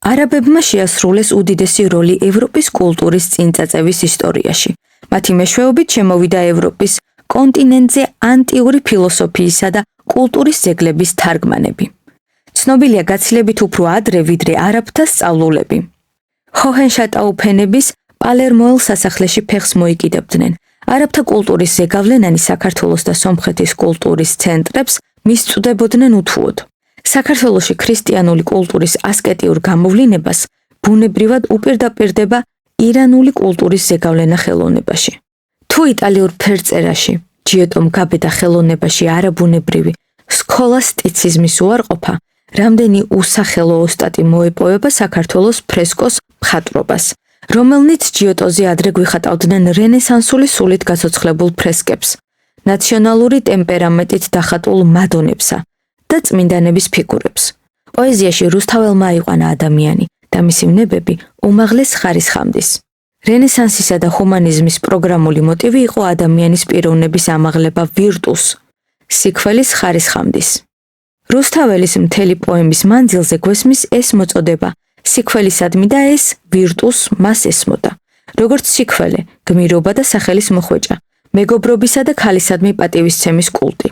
არაბებმა შეასრულეს უდიდესი როლი ევროპის კულტურის წინწაწევის ისტორიაში. მათი მეშვეობით შემოვიდა ევროპის კონტინენტზე ანტიური ფილოსოფიისა და კულტურის ძეგლების თარგმანები. ცნობილია გაცილებით უფრო ადრე, ვიდრე არაბთა სწავლულები. ჰოჰენშტაუფენების პალერმოელ სასახლეში ფეხს მოიკიდებდნენ. არაბთა კულტურის ზეგავლენანი საქართველოს და სომხეთის კულტურის ცენტრებს მისწვდებოდნენ უთუოდ. საქართველოში ქრისტიანული კულტურის ასკეტიურ გამოვლინებას ბუნებრივად უპირდაპირდება ირანული კულტურის ზეგავლენა ხელოვნებაში. თუ იტალიურ ფერწერაში ჯიოტომ გაბედა ხელოვნებაში არაბუნებრივი სქოლასტიციზმის უარყოფა, რამდენი usახელო ოსტატი მოეპოვება საქართველოს ფრესკოს მხატვრობას, რომელნიც ჯიოტოზე ადრე გვიხატავდნენ რენესანსული სულით გაცოცხლებულ ფრესკებს, ნაციონალური ტემპერამენტით დახატულ მადონებსა და წმინდანების ფიგურებს. პოეზიაში რუსთაველმა აიყვანა ადამიანი და მისი ვნებები უმაღლეს ხარისხს ჰქონდეს. რენესანსისა და ჰუმანიზმის პროგრამული მოტივი იყო ადამიანის პიროვნების ამაღლება ვირტუს, სიქველის ხარისხს ჰქონდეს. რუსთაველის მთელი პოემის მანძილზე გვესმის ეს მოწოდება სიქველისადმი და ეს ვირტუს მას ესმოდა. როგორც სიქველე, გმირობა და სახელის მოხვეჭა, მეგობრობისა და ქალისადმი პატივისცემის კულტი.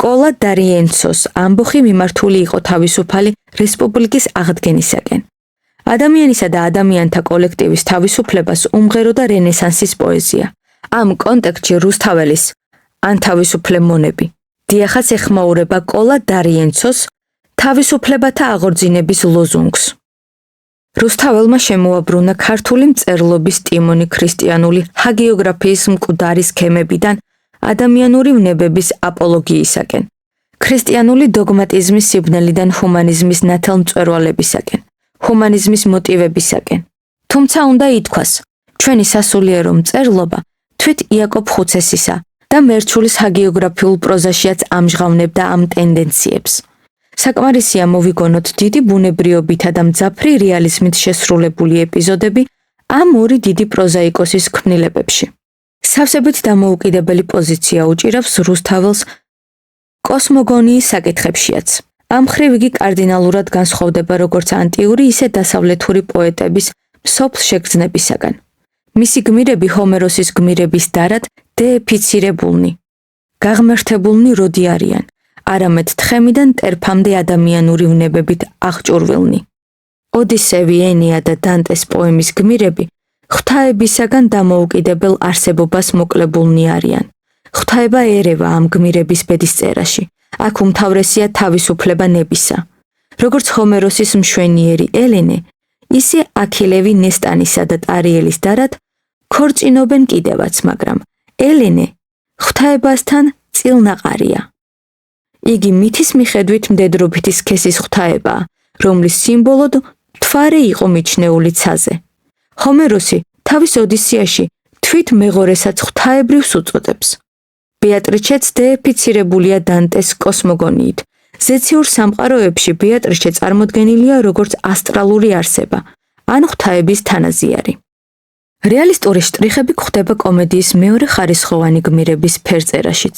კოლა დარიენცოს ამბოხი მიმართული იყო თავისუფალი რესპუბლიკის აღდგენისაკენ. ადამიანისა და ადამიანთა კოლექტივის თავისუფლებას უმღეროდა რენესანსის პოეზია. ამ კონტექსტში რუსთაველის ანთავისუფლე მონები დიახაც ეხმაურება კოლა დარიენცოს თავისუფლებათა აღორძინების ლოზუნგს. რუსთაველმა შემოაბრუნა ქართული მწერლობის ტიმონი ქრისტიანული ჰაგიოგრაფიის მკვდარი სქემებიდან ადამიანური ვნებების აპოლოგიისაკენ, ქრისტიანული დოგმატიზმის სიბნელიდან ჰუმანიზმის ნათელმწვერვალებისაკენ, ჰუმანიზმის მოტივებისაკენ. თუმცა უნდა ითქვას, ჩვენი სასულიერო მწერლობა თვით იაკობ ხუცესისა და მერჩულის ჰაგიოგრაფიულ პროზაშიაც ამჟღავნებდა ამ ტენდენციებს. საკმარისია მოვიგონოთ დიდი ბუნებრიობითა და მძაფრი რეალიზმით შესრულებული ეპიზოდები ამ ორი დიდი პროზაიკოსის ქმნილებებში. სავსებით დამოუკიდებელი პოზიცია უჭირავს რუსთაველს კოსმოგონიის საკითხებშიაც. ამ მხრივ იგი კარდინალურად განსხვავდება როგორც ანტიური, ისე დასავლეთური პოეტების მსოფლ შეგრძნებისაგან. მისი გმირები ჰომეროსის გმირების დარად დეეფიცირებულნი, გაღმერთებულნი როდი არიან, არამედ თხემიდან ტერფამდე ადამიანური ვნებებით აღჭურვილნი. ოდისევი, ენია და დანტეს პოემის გმირები ღვთაებისაგან დამოუკიდებელ არსებობას მოკლებულნი არიან. ღვთაება ერევა ამ გმირების ბედისწერაში. აქ უმთავრესია თავისუფლება ნებისა. როგორც ჰომეროსის მშვენიერი ელენე, ისე აქილევი ნესტანისა და ტარიელის დარად ქორწინობენ კიდევაც, მაგრამ ელენე ღვთაებასთან წილნაყარია. იგი მითის მიხედვით მდედრობითი სქესის ღვთაებაა, რომლის სიმბოლოდ მთვარე იყო მიჩნეული ცაზე. ჰომეროსი თავის ოდისეაში თვით მეღორესაც ღვთაებრივს უწოდებს. ბეატრიჩეც დეეფიცირებულია დანტეს კოსმოგონიით. ზეციურ სამყაროებში ბეატრიჩე წარმოდგენილია როგორც ასტრალური არსება, ან ღვთაების თანაზიარი. რეალისტური შტრიხები გვხვდება კომედიის მეორე ხარისხოვანი გმირების ფერწერაშიც.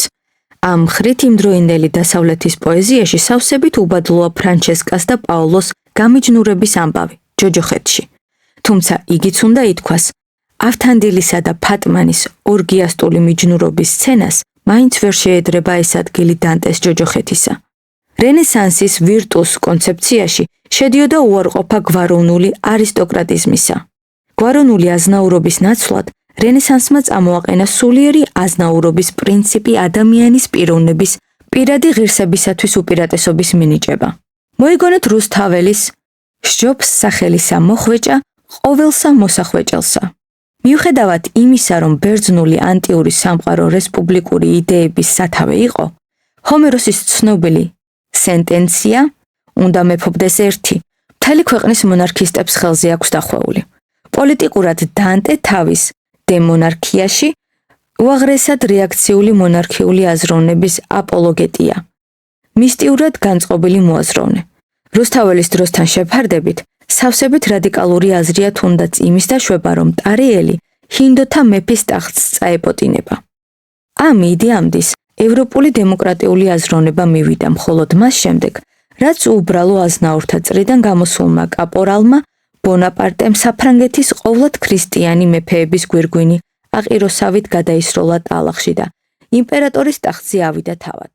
ამ ხრით იმდროინდელი დასავლეთის პოეზიაში სავსებით უბადლოა ფრანჩესკას და პაოლოს გამიჯნურების ამბავი ჯოჯოხეთში. თუმცა იგიც უნდა ითქვას, ავთანდილისა და ფატმანის ორგიასტული მიჯნურობის სცენას მაინც ვერ შეედრება ეს ადგილი დანტეს ჯოჯოხეთისა. რენესანსის ვირტუს კონცეფციაში შედიოდა უარყოფა გვაროვნული არისტოკრატიზმისა. გვაროვნული აზნაურობის ნაცვლად რენესანსმა წამოაყენა სულიერი აზნაურობის პრინციპი ადამიანის პიროვნების პირადი ღირსებისათვის უპირატესობის მინიჭება. მოიგონეთ რუსთაველის სჯობს სახელისა მოხვეჭა ყოველსა მოსახვეჭელსა. მიუხედავად იმისა, რომ ბერძნული ანტიური სამყარო რესპუბლიკური იდეების სათავე იყო, ჰომეროსის ცნობილი სენტენცია უნდა მეფობდეს ერთი, მთელი ქვეყნის მონარქისტებს ხელზე აქვს დახვეული. პოლიტიკურად დანტე თავის დემონარქიაში უაღრესად რეაქციული მონარქიული აზროვნების აპოლოგეტია, მისტიურად განწყობილი მოაზროვნე. რუსთაველის დროსთან შეფარდებით, სავსებით რადიკალური აზრია თუნდაც იმის დაშვება, რომ ტარიელი ჰინდოთა მეფის ტახტს წაეპოტინება. ამ იდეამდის ევროპული დემოკრატიული აზროვნება მივიდა, მხოლოდ მას შემდეგ, რაც უბრალო აზნაურთა წრიდან გამოსულმა კაპორალმა ბონაპარტემ საფრანგეთის ყოვლად ქრისტიანი მეფეების გვირგვინი აყიროსავით გადაისროლა ტალახში და იმპერატორის ტახტზე ავიდა თავად.